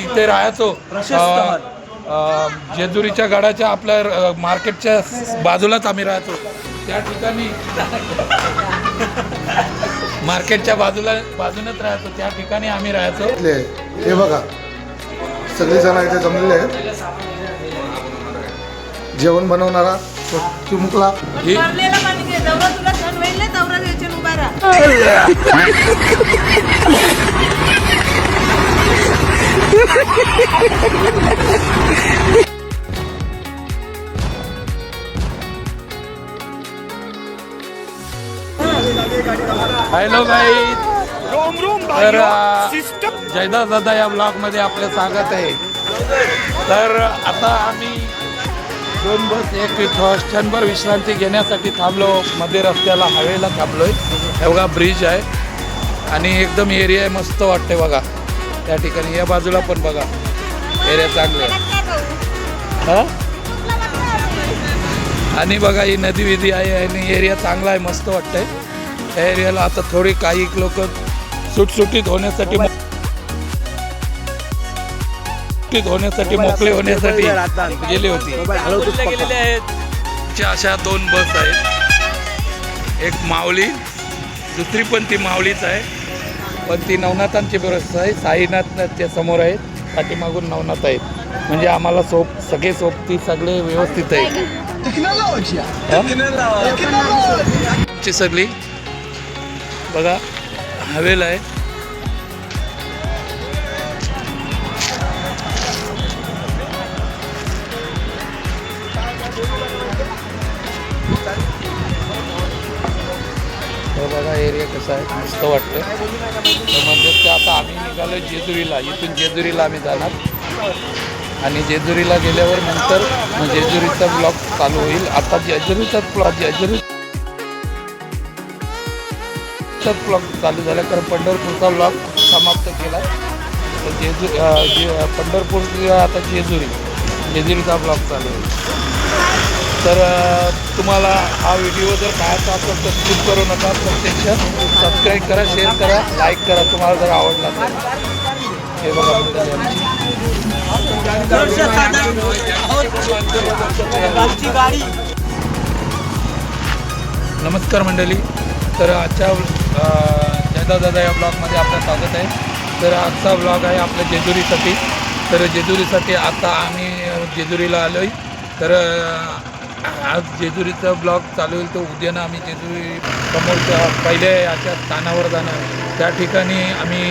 जिथे राहायचो जेजुरीच्या गडाच्या आपल्या मार्केटच्या बाजूलाच आम्ही राहायचो त्या ठिकाणी मार्केटच्या बाजूनच राहायचो त्या ठिकाणी आम्ही राहायचो. हे बघा सगळे जण इथे जमलेले आहेत. जेवण बनवणारा चिमुकला हॅलो गाईज, तर जयदास दादा या ब्लॉगमध्ये आपलं स्वागत आहे. तर आता आम्ही 2 बस एक क्षणभर विश्रांती घेण्यासाठी थांबलो. मध्ये रस्त्याला हायवेला थांबलोय. हे बघा ब्रिज आहे आणि एकदम एरिया आहे, मस्त वाटते बघा. त्या ठिकाणी या बाजूला पण बघा एरिया चांगले आहे. आणि बघा ही नदी विधी आहे आणि एरिया चांगला आहे, मस्त वाटतंय. त्या एरियाला आता थोडी काही लोक सुटसुटीत होण्यासाठी मोकळे होण्यासाठी गेली होती. अशा 2 बस आहेत. एक माऊली, दुसरी पण ती माऊलीच आहे, पण ती नवनाथांची बस आहे. साईनाथच्या समोर आहेत, पाठीमागून नवनाथ आहेत. म्हणजे आम्हाला सगळे सोबती सगळे व्यवस्थित आहेत. आमची सगळी बघा हवेल आहे. बघा एरिया कसा आहे, मस्त वाटतं. तर म्हणजे आता आम्ही निघालो जेजुरीला. इथून जेजुरीला आम्ही जाणार आणि जेजुरीला गेल्यावर नंतर जेजुरीचा ब्लॉग चालू होईल. आता जेजुरीचाच ब्लॉग चालू झाला, कारण पंढरपूरचा ब्लॉग समाप्त केला. तर पंढरपूर आता जेजुरीचा ब्लॉग चालू होईल. तर तुम्हाला हा व्हिडिओ जर पाहायचा असेल तर स्किप करू नका. प्रत्यक्ष सबस्क्राईब करा, शेअर करा, लाईक करा तुम्हाला जर आवडला तर. हे बघा नमस्कार मंडळी. तर आजच्या जयदास दादा या ब्लॉगमध्ये आपलं स्वागत आहे. तर आजचा ब्लॉग आहे आपल्या जेजुरीसाठी. तर जेजुरीसाठी आता आम्ही जेजुरीला आलो आहे. तर आज जेजुरीचा ब्लॉग चालू होईल. तर उद्यानं आम्ही जेजुरी समोरच्या पहिल्या याच्या स्थानावर जाणार. त्या ठिकाणी आम्ही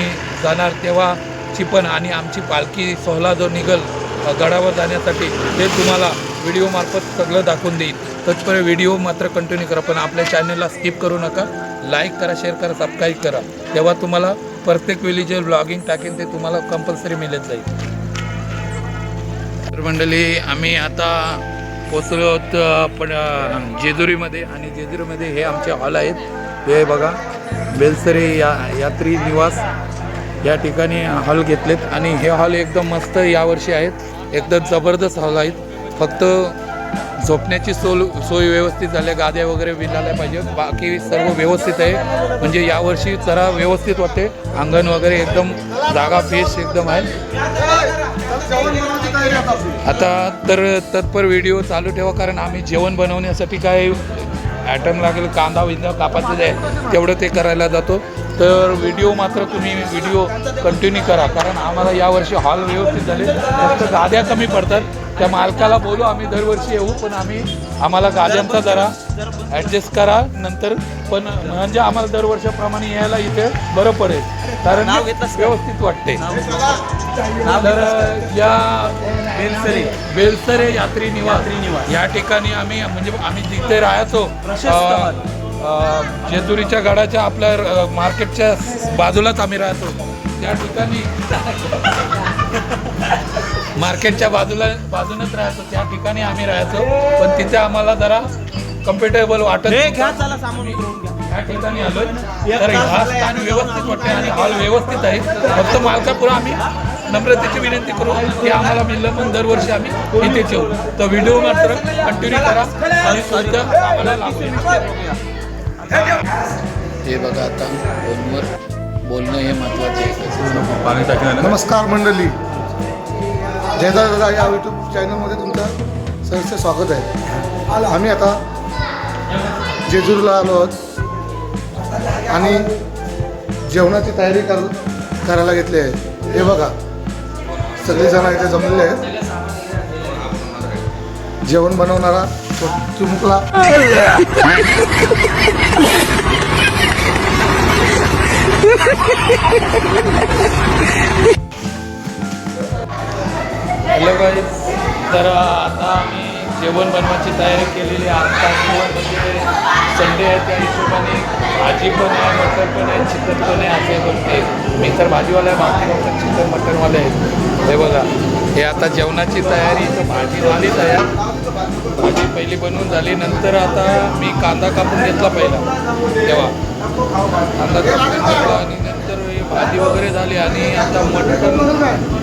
जाणार तेव्हाची पण आणि आमची पालखी सोहळा जो निघल गडावर जाण्यासाठी ते तुम्हाला व्हिडिओमार्फत सगळं दाखवून देईल. तत्पर व्हिडिओ मात्र कंटिन्यू करा, पण आपल्या चॅनलला स्किप करू नका. लाईक करा, शेअर करा, सबस्क्राईब करा. तेव्हा तुम्हाला प्रत्येक वेळी जे ब्लॉगिंग टाकेन ते तुम्हाला कंपल्सरी मिळत जाईल. तर मंडळी आम्ही आता पोचलो पण जेजुरीमध्ये. आणि जेजुरीमध्ये हे आमचे हॉल आहेत. हे बघा बेलसरे यात्री निवास या ठिकाणी हॉल घेतलेत आणि हे हॉल एकदम मस्त यावर्षी आहेत. एकदम जबरदस्त हॉल आहेत. फक्त झोपण्याची सोय व्यवस्थित झाल्या, गाद्या वगैरे मिळाल्या पाहिजे. बाकी सर्व व्यवस्थित आहे. म्हणजे यावर्षी जरा व्यवस्थित वाटते. अंगण वगैरे एकदम जागा फ्रेश एकदम आहे. आता तर तत्पर व्हिडिओ चालू ठेवा, कारण आम्ही जेवण बनवण्यासाठी काय ॲटम लागेल, कांदा विंदा कापायचं आहे तेवढं ते करायला जातो. तर व्हिडिओ मात्र तुम्ही कंटिन्यू करा, कारण आम्हाला यावर्षी हॉल व्यवस्थित झाले. फक्त गाद्या कमी पडतात. त्या मालकाला बोलू आम्ही दरवर्षी येऊ, पण आम्हाला गाद्यांचा जरा ॲडजस्ट करा नंतर. पण म्हणजे आम्हाला दरवर्षाप्रमाणे यायला इथे बरं पडेल, कारण व्यवस्थित वाटते. तर या बेलसरे यात्री निवास या ठिकाणी आम्ही जिथे राहायचो जेजुरीच्या गडाच्या आपल्या मार्केटच्या बाजूलाच आम्ही राहतो. त्या ठिकाणी मार्केटच्या बाजूनच राहायचो. त्या ठिकाणी आम्ही राहायचो, पण तिथे आम्हाला जरा कम्फर्टेबल वाटत. या ठिकाणी आलोय. तर हा स्थान व्यवस्थित वाटते आणि हॉल व्यवस्थित आहे. फक्त मालकापुढे आम्ही नम्रतेची विनंती करू की आम्हाला मिळलं, पण दरवर्षी आम्ही इथेच येऊ. तर व्हिडिओ मात्र कंटिन्यू करा आणि तुमच्या आम्हाला लागू. हे बघा आता फोनवर बोलणं हे महत्त्वाचे आहे. नमस्कार मंडळी. जयदा दादा या यूट्यूब चॅनलमध्ये तुमचं सहर्ष स्वागत आहे. आम्ही आता जेजुरीला आलो आहोत आणि जेवणाची तयारी करायला घेतली आहे. हे बघा सगळेजण इथे जमलेले आहेत. जेवण बनवणारा चिमुकला हॅलो गाईज, तर आता आम्ही जेवण बनवायची तयारी केलेली आहे. आमचा जेवण म्हणजे संडे आहे त्या हिशोबाने भाजी पण आहे, मटन पण आहे, चिकन पण आहे. असे बनते. मी तर भाजीवाला आहे, बाकी लोक चिकन मटनवाले आहेत. हे बघा, हे आता जेवणाची तयारी. तर भाजी झाली तयार, भाजी पहिली बनवून झाली. नंतर आता मी कांदा कापून घेतला पहिला, तेव्हा कांदा कापून घेतला आणि नंतर ही भाजी वगैरे झाली. आणि आता मटन बनवते,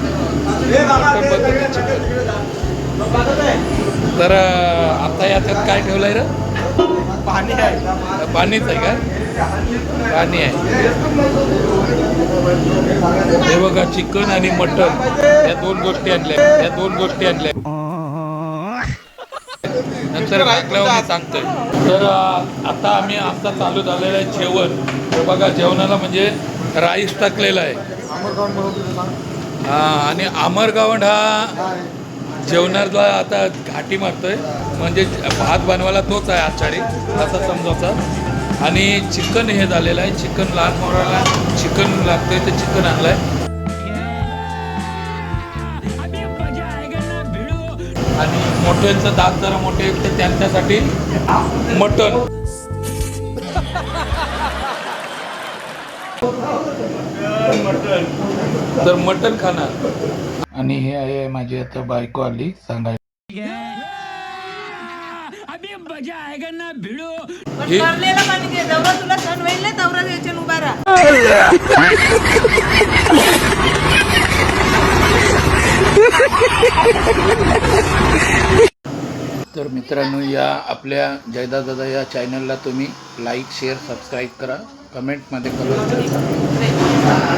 चिकन. तर आता याच्यात काय ठेवलं आहे रे? पाणी आहे. पाणीच आहे का? पाणी आहे. हे बघा, चिकन आणि मटन या दोन गोष्टी आणल्या. नंतर टाकल्यावर मी सांगतोय. तर आता आमचा चालू झालेलं आहे जेवण. तर बघा, जेवणाला म्हणजे राईस टाकलेला आहे. हां, आणि आमरगावंड हा जेवणाला आता घाटी मारतोय. म्हणजे भात बनवायला तोच आहे आषाढी असा समजायचा. आणि चिकन हे झालेलं आहे. चिकन लहान मोराला चिकन लागतंय, तर चिकन आणलं आहे. आणि मोठ्यांचं दात जरा मोठे तर त्यांच्यासाठी मटन. तर मटन खाणार. आणि हे आहे माझी आता बायको आली सांगायला. तर मित्रांनो, या आपल्या जयदा दादा या चॅनलला तुम्ही लाईक, शेअर, सबस्क्राईब करा. कमेंटमध्ये करा.